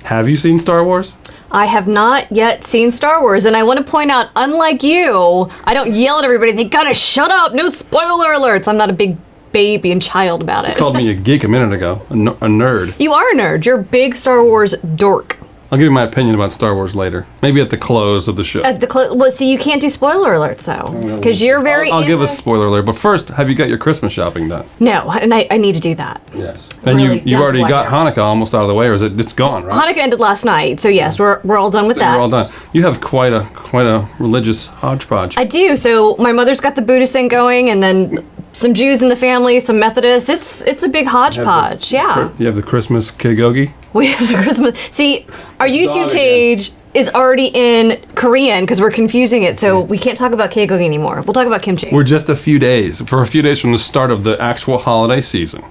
Have you seen Star Wars? I have not yet seen Star Wars, and I want to point out, unlike you, I don't yell at everybody, they gotta shut up, no spoiler alerts. I'm not a big baby and child about it. You called me a geek a minute ago, a nerd. You are a nerd. You're a big Star Wars dork. I'll give you my opinion about Star Wars later. Maybe at the close of the show. Well, see, you can't do spoiler alerts, though, because you're very... I'll give a spoiler alert, but first, have you got your Christmas shopping done? No, and I need to do that. Yes. And Really you already got done. Hanukkah almost out of the way, or is it's gone, right? Hanukkah ended last night, so yes, we're all done with that. We're all done. You have quite a religious hodgepodge. I do. So my mother's got the Buddhist thing going, and then some Jews in the family, some Methodists. It's a big hodgepodge. Yeah. You have the Christmas kegogi? We have the Christmas. See, our YouTube page is already in Korean because we're confusing it, so we can't talk about kegogi anymore. We'll talk about kimchi. We're just a few days from the start of the actual holiday season,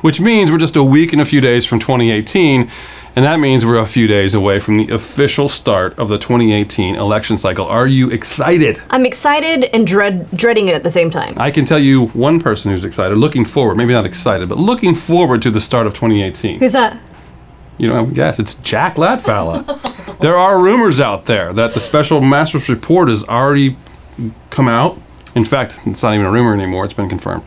which means we're just a week and a few days from 2018, and that means we're a few days away from the official start of the 2018 election cycle. Are you excited? I'm excited and dreading it at the same time. I can tell you one person who's excited, looking forward, maybe not excited, but looking forward to the start of 2018. Who's that? You don't have a guess. It's Jack Latvala. There are rumors out there that the Special Master's Report has already come out. In fact, it's not even a rumor anymore. It's been confirmed.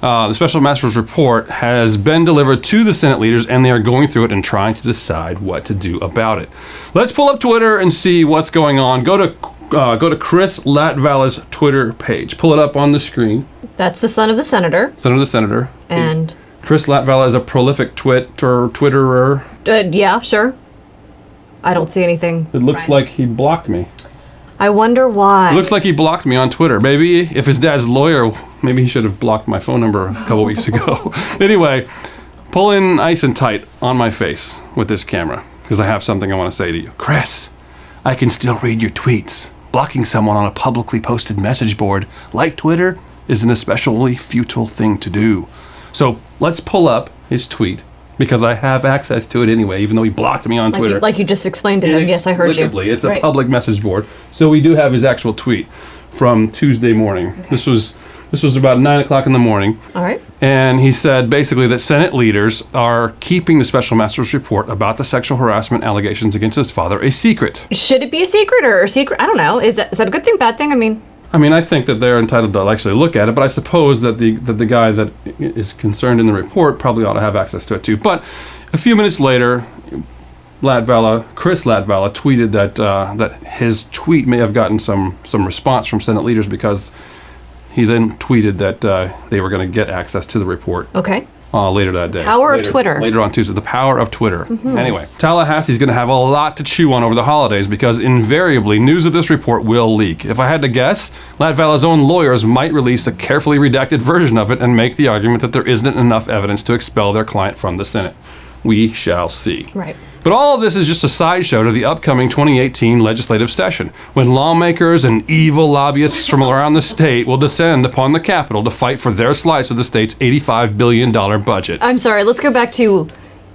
The Special Master's Report has been delivered to the Senate leaders, and they are going through it and trying to decide what to do about it. Let's pull up Twitter and see what's going on. Go to Chris Latvala's Twitter page. Pull it up on the screen. That's the son of the senator. Son of the senator. And... Chris Latvala is a prolific Twitterer. Yeah, sure. I don't see anything. It looks like he blocked me. I wonder why. It looks like he blocked me on Twitter. Maybe if his dad's lawyer, maybe he should have blocked my phone number a couple weeks ago. Anyway, pull in nice and tight on my face with this camera, because I have something I want to say to you. Chris, I can still read your tweets. Blocking someone on a publicly posted message board like Twitter is an especially futile thing to do. So let's pull up his tweet, because I have access to it anyway, even though he blocked me on Twitter. Like you just explained to him. Yes, I heard you. It's a public message board. So we do have his actual tweet from Tuesday morning. Okay. This was about 9 o'clock in the morning. All right. And he said basically that Senate leaders are keeping the Special Master's Report about the sexual harassment allegations against his father a secret. Should it be a secret or a secret? I don't know. Is that a good thing, bad thing? I mean, I think that they're entitled to actually look at it, but I suppose that the guy that is concerned in the report probably ought to have access to it too. But a few minutes later, Chris Latvala tweeted that his tweet may have gotten some response from Senate leaders, because he then tweeted that they were going to get access to the report. Okay. Later that day. Power of Twitter. Later on Tuesday. The power of Twitter. Mm-hmm. Anyway, Tallahassee's going to have a lot to chew on over the holidays, because invariably news of this report will leak. If I had to guess, Latvala's own lawyers might release a carefully redacted version of it and make the argument that there isn't enough evidence to expel their client from the Senate. We shall see. Right. But all of this is just a sideshow to the upcoming 2018 legislative session, when lawmakers and evil lobbyists from around the state will descend upon the Capitol to fight for their slice of the state's $85 billion budget. I'm sorry, let's go back to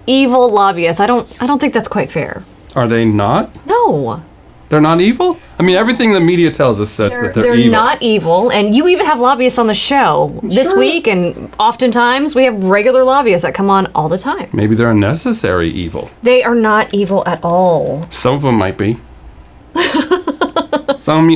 evil lobbyists. I don't think that's quite fair. Are they not? No. They're not evil? I mean, everything the media tells us says that they're evil. They're not evil, and you even have lobbyists on the show this week, and oftentimes we have regular lobbyists that come on all the time. Maybe they're a necessary evil. They are not evil at all. Some of them might be. Some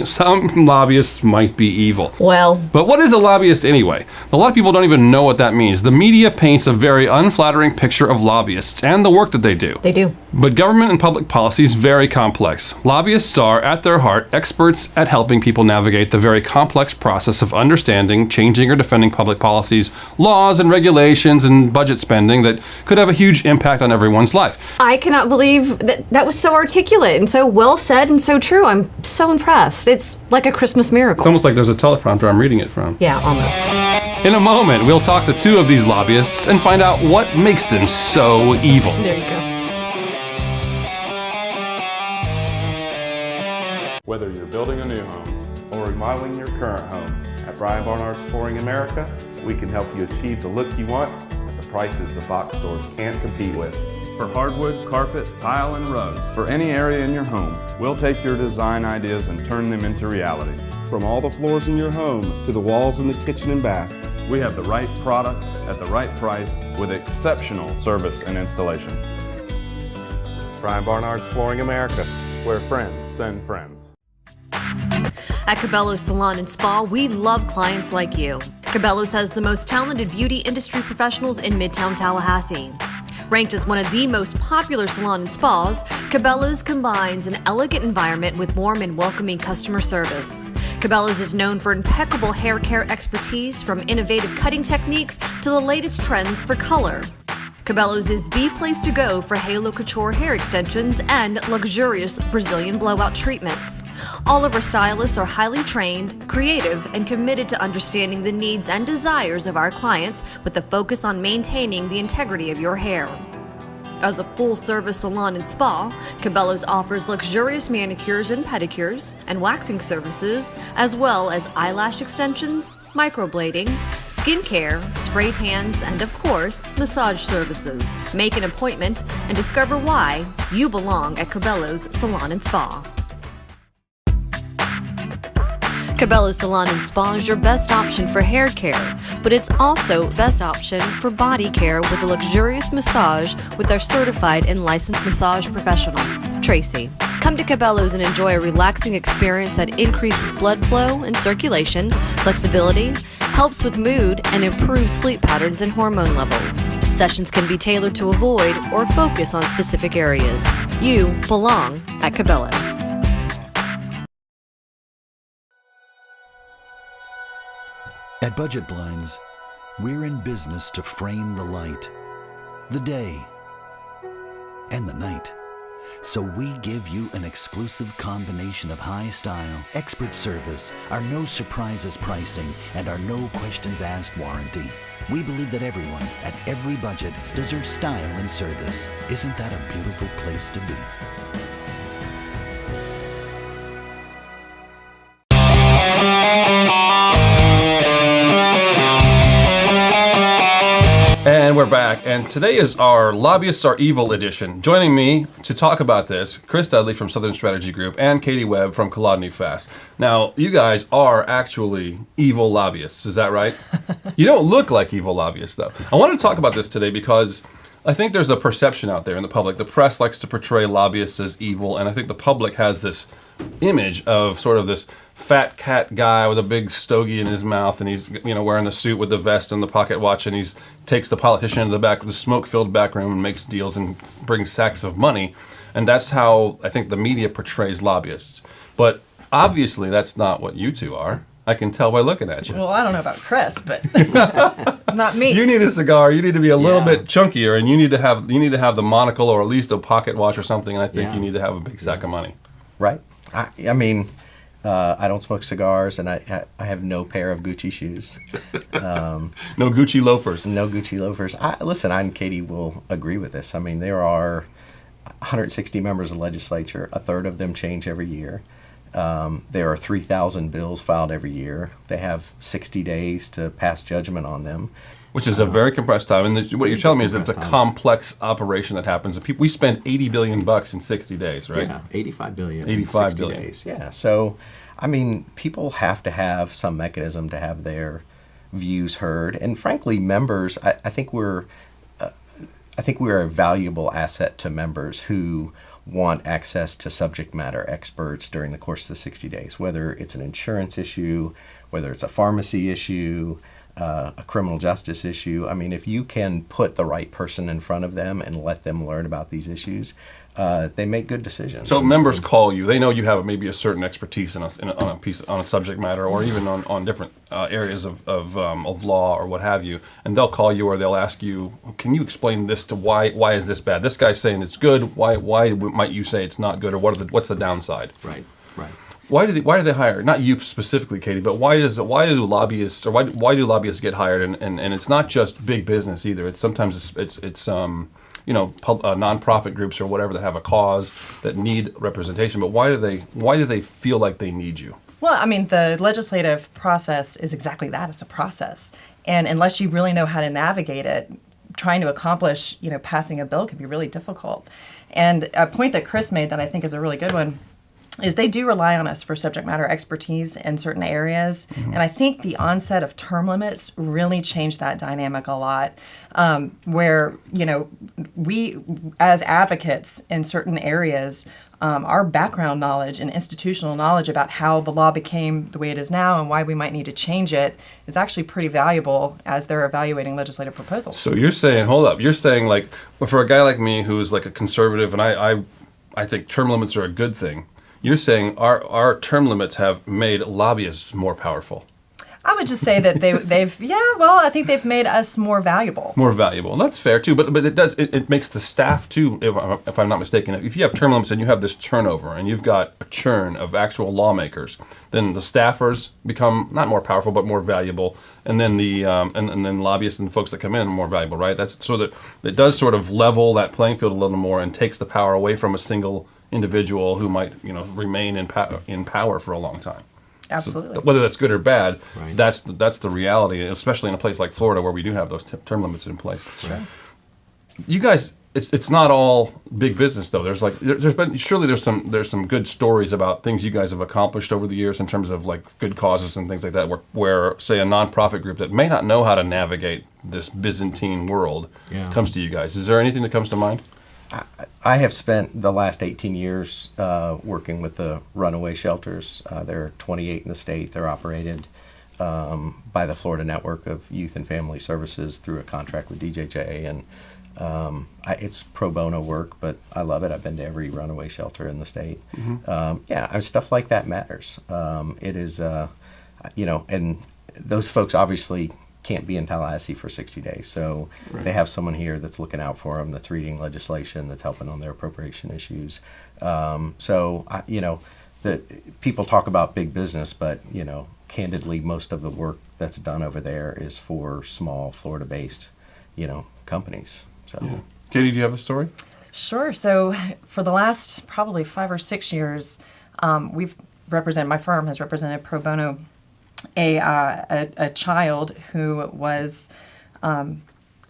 lobbyists might be evil. Well. But what is a lobbyist anyway? A lot of people don't even know what that means. The media paints a very unflattering picture of lobbyists and the work that they do. They do. But government and public policy is very complex. Lobbyists are, at their heart, experts at helping people navigate the very complex process of understanding, changing, or defending public policies, laws, and regulations, and budget spending that could have a huge impact on everyone's life. I cannot believe that was so articulate and so well said and so true. I'm so impressed. It's like a Christmas miracle. It's almost like there's a teleprompter I'm reading it from. Yeah, almost. In a moment, we'll talk to two of these lobbyists and find out what makes them so evil. There you go. Whether you're building a new home or remodeling your current home, at Brian Barnard's Flooring America, we can help you achieve the look you want at the prices the box stores can't compete with. For hardwood, carpet, tile, and rugs, for any area in your home, we'll take your design ideas and turn them into reality. From all the floors in your home to the walls in the kitchen and bath, we have the right products at the right price with exceptional service and installation. Brian Barnard's Flooring America. where friends send friends. At Cabela's Salon and Spa, we love clients like you. Cabela's has the most talented beauty industry professionals in Midtown Tallahassee. Ranked as one of the most popular salon and spas, Cabela's combines an elegant environment with warm and welcoming customer service. Cabela's is known for impeccable hair care expertise, from innovative cutting techniques to the latest trends for color. Cabela's is the place to go for Halo Couture hair extensions and luxurious Brazilian blowout treatments. All of our stylists are highly trained, creative, and committed to understanding the needs and desires of our clients with a focus on maintaining the integrity of your hair. As a full-service salon and spa, Cabela's offers luxurious manicures and pedicures and waxing services, as well as eyelash extensions, microblading, skincare, spray tans, and of course, massage services. Make an appointment and discover why you belong at Cabela's Salon and Spa. Cabela's Salon and Spa is your best option for hair care, but it's also best option for body care with a luxurious massage with our certified and licensed massage professional, Tracy. Come to Cabela's and enjoy a relaxing experience that increases blood flow and circulation, flexibility, helps with mood, and improves sleep patterns and hormone levels. Sessions can be tailored to avoid or focus on specific areas. You belong at Cabela's. At Budget Blinds, we're in business to frame the light, the day, and the night. So we give you an exclusive combination of high style, expert service, our no surprises pricing, and our no questions asked warranty. We believe that everyone, at every budget, deserves style and service. Isn't that a beautiful place to be? And we're back, and today is our Lobbyists Are Evil edition. Joining me to talk about this, Chris Dudley from Southern Strategy Group and Katie Webb from Kolodny Fast. Now, you guys are actually evil lobbyists, is that right? You don't look like evil lobbyists, though. I want to talk about this today because I think there's a perception out there in the public. The press likes to portray lobbyists as evil, and I think the public has this image of sort of this fat cat guy with a big stogie in his mouth, and he's wearing the suit with the vest and the pocket watch, and he takes the politician into the smoke-filled back room and makes deals and brings sacks of money, and that's how I think the media portrays lobbyists. But obviously, that's not what you two are. I can tell by looking at you. Well, I don't know about Chris, but not me. You need a cigar. You need to be a little bit chunkier, and you need to have the monocle or at least a pocket watch or something. And I think you need to have a big sack of money. Right. I mean, I don't smoke cigars, and I have no pair of Gucci shoes. No Gucci loafers. No Gucci loafers. Listen, I and Katie will agree with this. I mean, there are 160 members of the legislature. A third of them change every year. There are 3,000 bills filed every year. They have 60 days to pass judgment on them. Which is a very compressed time. And what you're telling me is it's a complex operation that happens. We spend $80 billion in 60 days, right? Yeah, $85 billion 85 in 60 billion. days. Yeah, so, I mean, people have to have some mechanism to have their views heard. And frankly, members, I think we're a valuable asset to members who want access to subject matter experts during the course of the 60 days, whether it's an insurance issue, whether it's a pharmacy issue, a criminal justice issue. I mean, if you can put the right person in front of them and let them learn about these issues, they make good decisions. So members call you. They know you have maybe a certain expertise on a subject matter, or even on different areas of law or what have you. And they'll call you, or they'll ask you, "Can you explain this to why is this bad? This guy's saying it's good. Why might you say it's not good? Or what's the downside?" Right. Why do they hire? Not you specifically, Katie, but why do lobbyists get hired? And it's not just big business either. It's sometimes it's nonprofit groups or whatever that have a cause that need representation. But why do they feel like they need you? Well, I mean, the legislative process is exactly that. It's a process. And unless you really know how to navigate it, trying to accomplish, passing a bill can be really difficult. And a point that Chris made that I think is a really good one is they do rely on us for subject matter expertise in certain areas. And I think the onset of term limits really changed that dynamic a lot, where, we as advocates in certain areas, our background knowledge and institutional knowledge about how the law became the way it is now and why we might need to change it is actually pretty valuable as they're evaluating legislative proposals. So you're saying, hold up, you're saying like, well, for a guy like me who's like a conservative, and I think term limits are a good thing. You're saying our term limits have made lobbyists more powerful. I would just say that I think they've made us more valuable. More valuable. And that's fair too, but it makes the staff too, if I'm not mistaken. If you have term limits and you have this turnover and you've got a churn of actual lawmakers, then the staffers become not more powerful but more valuable, and then the and then lobbyists and the folks that come in are more valuable, right? That's so that it does sort of level that playing field a little more and takes the power away from a single individual who might remain in power for a long time. Absolutely. So whether that's good or bad, that's the reality, especially in a place like Florida where we do have those term limits in place. Sure. You guys, it's not all big business though. There's some good stories about things you guys have accomplished over the years in terms of like good causes and things like that. Where say a nonprofit group that may not know how to navigate this Byzantine world comes to you guys. Is there anything that comes to mind? I have spent the last 18 years working with the runaway shelters. There are 28 in the state. They're operated by the Florida Network of Youth and Family Services through a contract with DJJ. And it's pro bono work, but I love it. I've been to every runaway shelter in the state. Stuff like that matters. It is, and those folks obviously can't be in Tallahassee for 60 days. So they have someone here that's looking out for them, that's reading legislation, that's helping on their appropriation issues. The people talk about big business, but, candidly, most of the work that's done over there is for small Florida-based, companies. So, Katie, do you have a story? Sure. So for the last probably 5 or 6 years, my firm has represented pro bono a child who was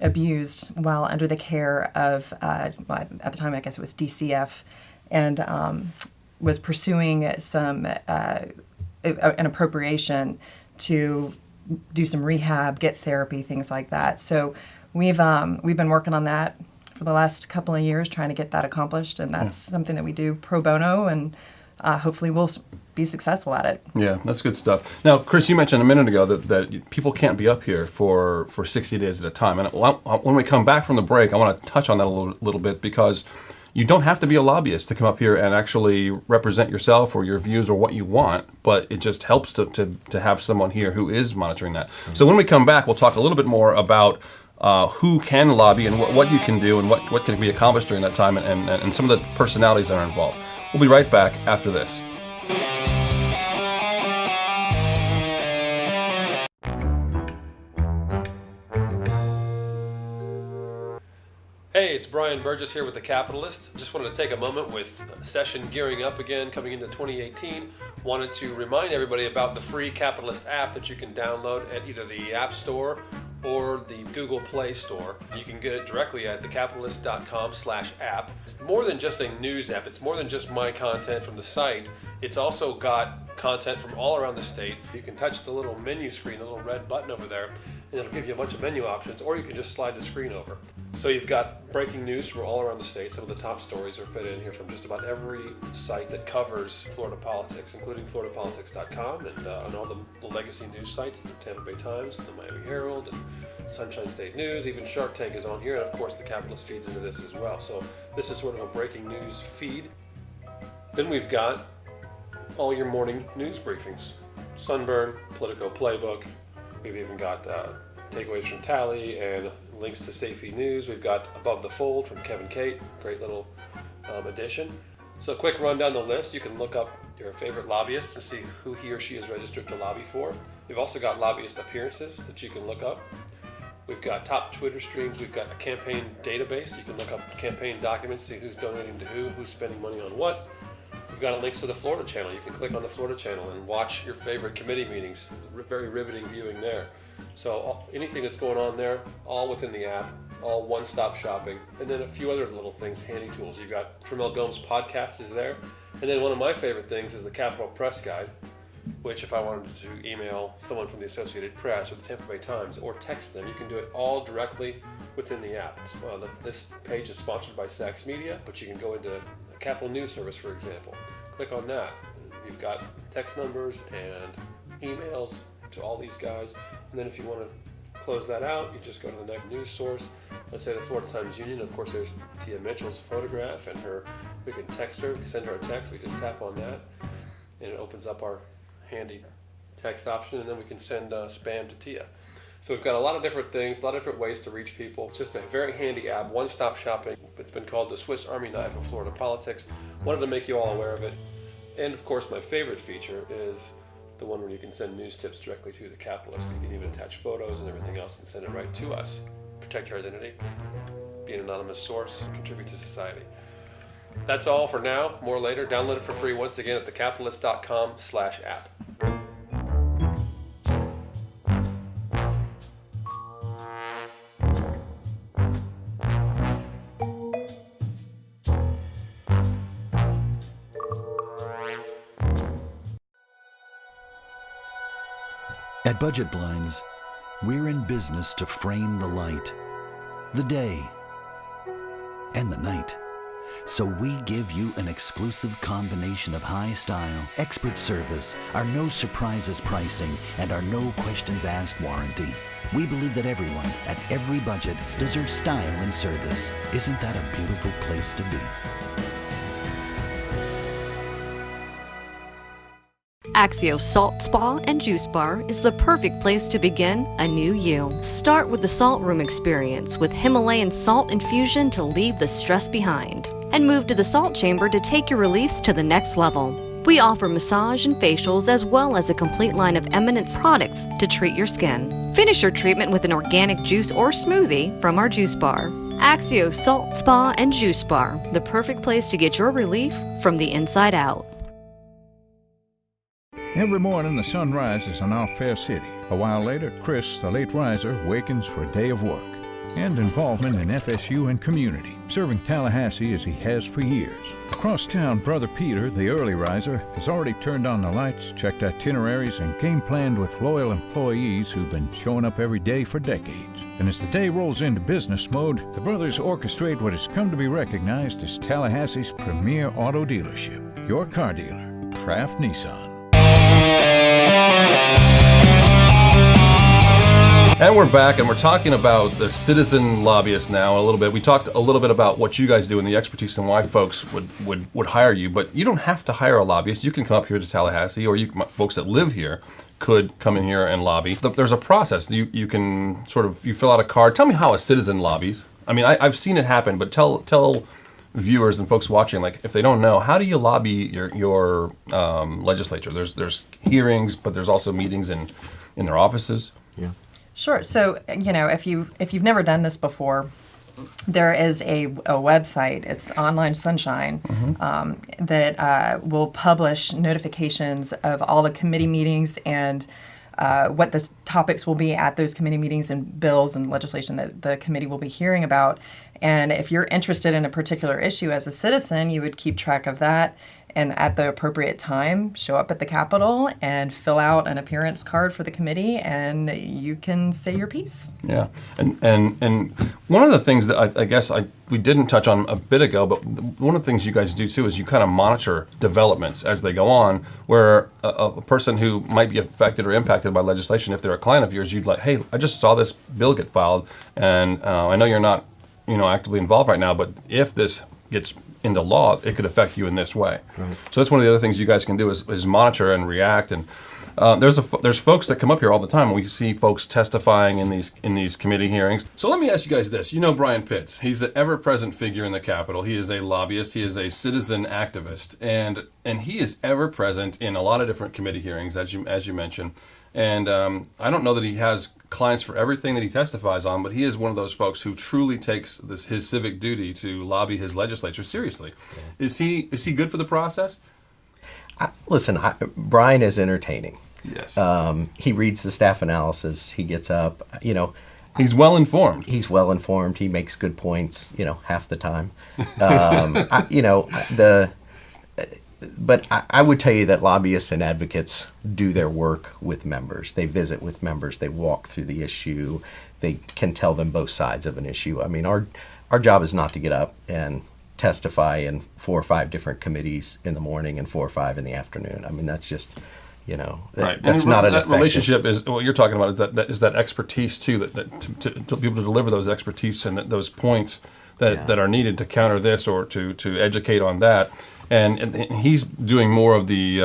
abused while under the care of, at the time I guess it was DCF, and was pursuing an appropriation to do some rehab, get therapy, things like that. So we've been working on that for the last couple of years, trying to get that accomplished, and that's something that we do pro bono, and hopefully we'll be successful at it. Yeah, that's good stuff. Now, Chris, you mentioned a minute ago that people can't be up here for 60 days at a time. And when we come back from the break, I want to touch on that a little bit, because you don't have to be a lobbyist to come up here and actually represent yourself or your views or what you want, but it just helps to have someone here who is monitoring that. So when we come back, we'll talk a little bit more about who can lobby and what you can do and what can be accomplished during that time, and some of the personalities that are involved. We'll be right back after this. Hey, it's Brian Burgess here with The Capitolist. Just wanted to take a moment with session gearing up again, coming into 2018. Wanted to remind everybody about the free Capitolist app that you can download at either the App Store or the Google Play Store. You can get it directly at thecapitalist.com/app. It's more than just a news app. It's more than just my content from the site. It's also got content from all around the state. You can touch the little menu screen, the little red button over there, and it'll give you a bunch of menu options, or you can just slide the screen over. So you've got breaking news from all around the state. Some of the top stories are fit in here from just about every site that covers Florida politics, including floridapolitics.com and all the legacy news sites, the Tampa Bay Times, the Miami Herald, and Sunshine State News. Even Shark Tank is on here, and of course the Capitalist feeds into this as well. So this is sort of a breaking news feed. Then we've got all your morning news briefings. Sunburn, Politico Playbook. We've even got takeaways from Tally and links to State Feed News. We've got Above the Fold from Kevin Kate, great little addition. So a quick run down the list. You can look up your favorite lobbyist and see who he or she is registered to lobby for. We've also got lobbyist appearances that you can look up. We've got top Twitter streams. We've got a campaign database. You can look up campaign documents, see who's donating to who's spending money on what. We've got links to the Florida channel. You can click on the Florida channel and watch your favorite committee meetings. Very riveting viewing there. So anything that's going on there, all within the app. all one-stop shopping. And then a few other little things, handy tools. You've got Tramel Gomes' podcast is there. And then one of my favorite things is the Capitol Press Guide, which if I wanted to email someone from the Associated Press or the Tampa Bay Times or text them, you can do it all directly within the app. This page is sponsored by Saks Media, but you can go into the Capitol News Service, for example. Click on that. You've got text numbers and emails to all these guys. And then if you want to close that out, you just go to the next news source. Let's say the Florida Times-Union. Of course, there's Tia Mitchell's photograph and her. We can text her, we can send her a text. We just tap on that, and it opens up our handy text option, and then we can send spam to Tia. So we've got a lot of different things, a lot of different ways to reach people. It's just a very handy app, one-stop shopping. It's been called the Swiss Army knife of Florida politics. Wanted to make you all aware of it. And of course, my favorite feature is the one where you can send news tips directly to the Capitolist. You can even attach photos and everything else and send it right to us. Protect your identity, be an anonymous source, contribute to society. That's all for now. More later. Download it for free once again at thecapitolist.com/app. At Budget Blinds, we're in business to frame the light, the day, and the night. So we give you an exclusive combination of high style, expert service, our no surprises pricing, and our no questions asked warranty. We believe that everyone, at every budget, deserves style and service. Isn't that a beautiful place to be? Axio Salt Spa and Juice Bar is the perfect place to begin a new you. Start with the Salt Room experience with Himalayan salt infusion to leave the stress behind. And move to the Salt Chamber to take your reliefs to the next level. We offer massage and facials as well as a complete line of Eminence products to treat your skin. Finish your treatment with an organic juice or smoothie from our juice bar. Axio Salt Spa and Juice Bar, the perfect place to get your relief from the inside out. Every morning the sun rises in our fair city. A while later, Chris, the late riser, wakens for a day of work and involvement in FSU and community, serving Tallahassee as he has for years. Across town, Brother Peter, the early riser, has already turned on the lights, checked itineraries, and game planned with loyal employees who've been showing up every day for decades. And as the day rolls into business mode, the brothers orchestrate what has come to be recognized as Tallahassee's premier auto dealership, your car dealer, Kraft Nissan. And we're back, and we're talking about the citizen lobbyist now a little bit. We talked a little bit about what you guys do and the expertise and why folks would hire you, but you don't have to hire a lobbyist. You can come up here to Tallahassee, or folks that live here could come in here and lobby. There's a process. You can you fill out a card. Tell me how a citizen lobbies. I mean, I've seen it happen, but tell viewers and folks watching, like, if they don't know, how do you lobby your legislature? There's hearings, but there's also meetings in their offices. Yeah. Sure. So, if you've never done this before, there is a website. It's Online Sunshine that will publish notifications of all the committee meetings and what the topics will be at those committee meetings and bills and legislation that the committee will be hearing about. And if you're interested in a particular issue as a citizen, you would keep track of that and at the appropriate time show up at the Capitol and fill out an appearance card for the committee, and you can say your piece. Yeah, and one of the things that I guess we didn't touch on a bit ago, but one of the things you guys do too is you kind of monitor developments as they go on, where a person who might be affected or impacted by legislation, if they're a client of yours, you'd like, hey, I just saw this bill get filed, and I know you're not actively involved right now, but if this gets into law, it could affect you in this way. Right. So that's one of the other things you guys can do is monitor and react. And there's folks that come up here all the time. We see folks testifying in these committee hearings. So let me ask you guys this. You know Brian Pitts. He's an ever-present figure in the Capitol. He is a lobbyist. He is a citizen activist. And he is ever-present in a lot of different committee hearings, as you mentioned. And I don't know that he has clients for everything that he testifies on, but he is one of those folks who truly takes his civic duty to lobby his legislature seriously. Yeah. Is he good for the process? Listen, Brian is entertaining. Yes. He reads the staff analysis. He gets up. He's well informed. He's well informed. He makes good points, half the time. I would tell you that lobbyists and advocates do their work with members. They visit with members. They walk through the issue. They can tell them both sides of an issue. I mean, our job is not to get up and testify in 4 or 5 different committees in the morning and 4 or 5 in the afternoon. I mean, that's just, right. That's and not an that effective relationship is what you're talking about. Is that expertise too? That to be able to deliver those expertise and those points that are needed to counter this or to educate on that. And he's doing more of the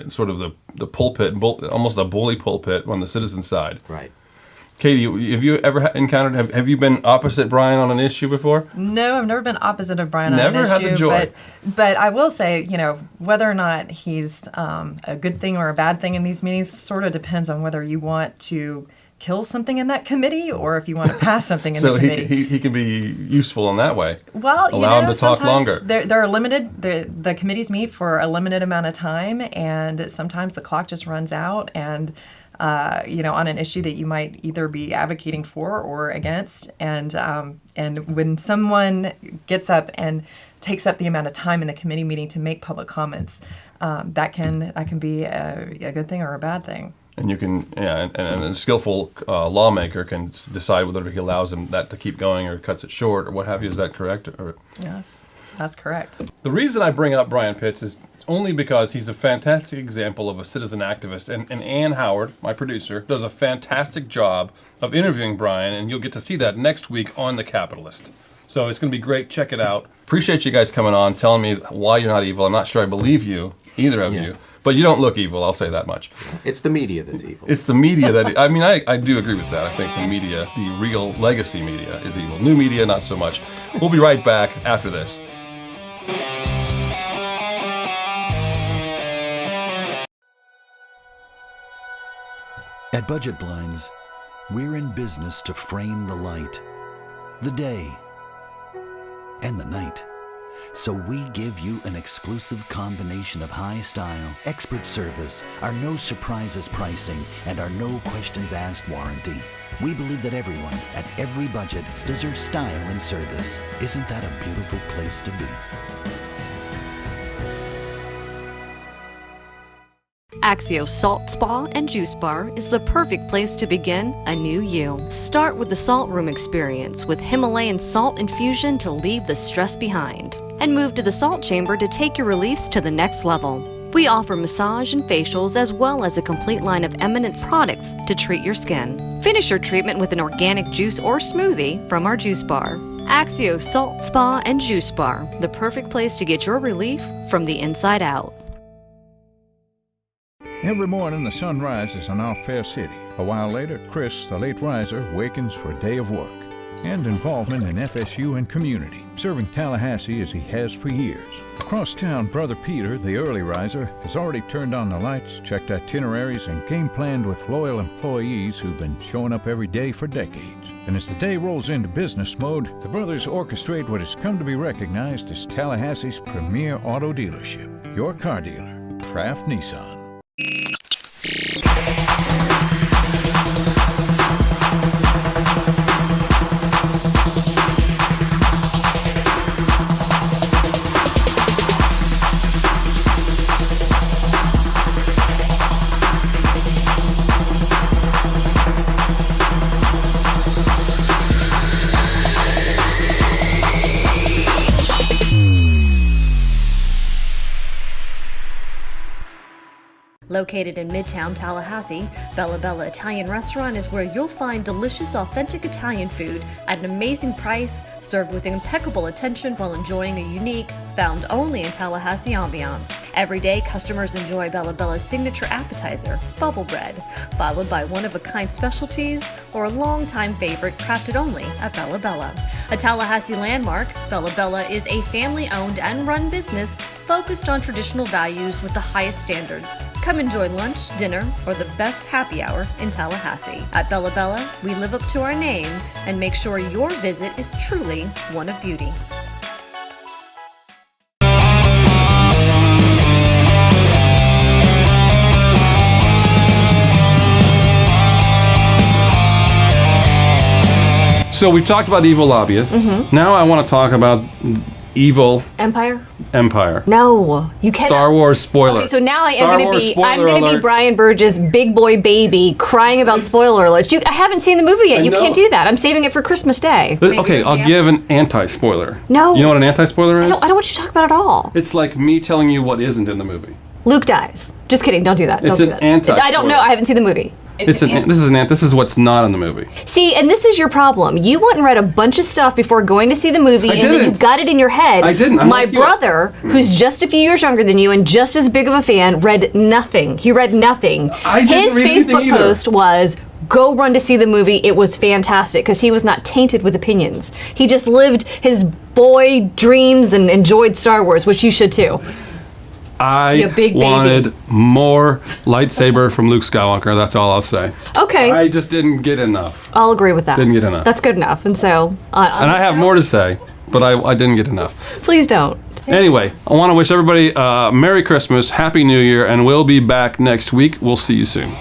sort of the pulpit, almost a bully pulpit on the citizen side. Right. Katie, have you ever encountered? Have you been opposite Brian on an issue before? No, I've never been opposite of Brian on an issue. Never had the joy. But I will say, whether or not he's a good thing or a bad thing in these meetings sort of depends on whether you want to kill something in that committee or if you want to pass something in the committee. So he can be useful in that way. Well, allow him to talk longer. There are limited. The committees meet for a limited amount of time, and sometimes the clock just runs out. And on an issue that you might either be advocating for or against, and when someone gets up and takes up the amount of time in the committee meeting to make public comments, that can be a good thing or a bad thing. And you can, and a skillful lawmaker can decide whether he allows him that to keep going or cuts it short or what have you. Is that correct? Yes, that's correct. The reason I bring up Brian Pitts is only because he's a fantastic example of a citizen activist. And Ann Howard, my producer, does a fantastic job of interviewing Brian, and you'll get to see that next week on The Capitolist. So it's going to be great. Check it out. Appreciate you guys coming on, telling me why you're not evil. I'm not sure I believe you, either of you. But you don't look evil, I'll say that much. It's the media that's evil. It's the media that, I do agree with that. I think the media, the real legacy media is evil. New media, not so much. We'll be right back after this. At Budget Blinds, we're in business to frame the light, the day, and the night. So we give you an exclusive combination of high style, expert service, our no surprises pricing, and our no questions asked warranty. We believe that everyone, at every budget, deserves style and service. Isn't that a beautiful place to be? Axio Salt Spa and Juice Bar is the perfect place to begin a new you. Start with the Salt Room experience with Himalayan salt infusion to leave the stress behind. And move to the Salt Chamber to take your reliefs to the next level. We offer massage and facials as well as a complete line of Eminence products to treat your skin. Finish your treatment with an organic juice or smoothie from our juice bar. Axio Salt Spa and Juice Bar, the perfect place to get your relief from the inside out. Every morning the sun rises in our fair city. A while later, Chris, the late riser, wakens for a day of work and involvement in FSU and community, serving Tallahassee as he has for years. Across town, Brother Peter, the early riser, has already turned on the lights, checked itineraries, and game planned with loyal employees who've been showing up every day for decades. And as the day rolls into business mode, the brothers orchestrate what has come to be recognized as Tallahassee's premier auto dealership, your car dealer, Kraft Nissan. Located in Midtown Tallahassee, Bella Bella Italian Restaurant is where you'll find delicious, authentic Italian food at an amazing price, served with impeccable attention while enjoying a unique, found only in Tallahassee ambiance. Every day, customers enjoy Bella Bella's signature appetizer, bubble bread, followed by one-of-a-kind specialties or a long-time favorite crafted only at Bella Bella. A Tallahassee landmark, Bella Bella is a family-owned and run business focused on traditional values with the highest standards. Come enjoy lunch, dinner, or the best happy hour in Tallahassee. At Bella Bella, we live up to our name and make sure your visit is truly one of beauty. So we've talked about evil lobbyists. Mm-hmm. Now I want to talk about evil Empire? empire. No, you can't. Star Wars spoiler. Okay, so now I am Star going to Wars be spoiler I'm going to be alert. Brian Burge's big boy baby crying about spoiler alerts. I haven't seen the movie yet. I You know. can't do that. I'm saving it for Christmas Day. Okay, I'll give an anti-spoiler. No. You know what an anti-spoiler is? I don't want you to talk about it at all. It's like me telling you what isn't in the movie. Luke dies. Just kidding. Don't do that. It's Don't do an that. anti-spoiler. I don't know. I haven't seen the movie. This is what's not in the movie. See, and this is your problem. You went and read a bunch of stuff before going to see the movie, and then you didn't. got it in your head. I didn't. I'm My like you. brother, who's just a few years younger than you and just as big of a fan, read nothing. He read nothing. I didn't His read anything Facebook either. post was, go run to see the movie. It was fantastic, because he was not tainted with opinions. He just lived his boy dreams and enjoyed Star Wars, which you should too. You I big baby. wanted more lightsaber from Luke Skywalker. That's all I'll say. Okay. I just didn't get enough. I'll agree with that. Didn't get enough. That's good enough. And so, And I have more to say, but I didn't get enough. please don't. Anyway, I want to wish everybody Merry Christmas, Happy New Year, and we'll be back next week. We'll see you soon.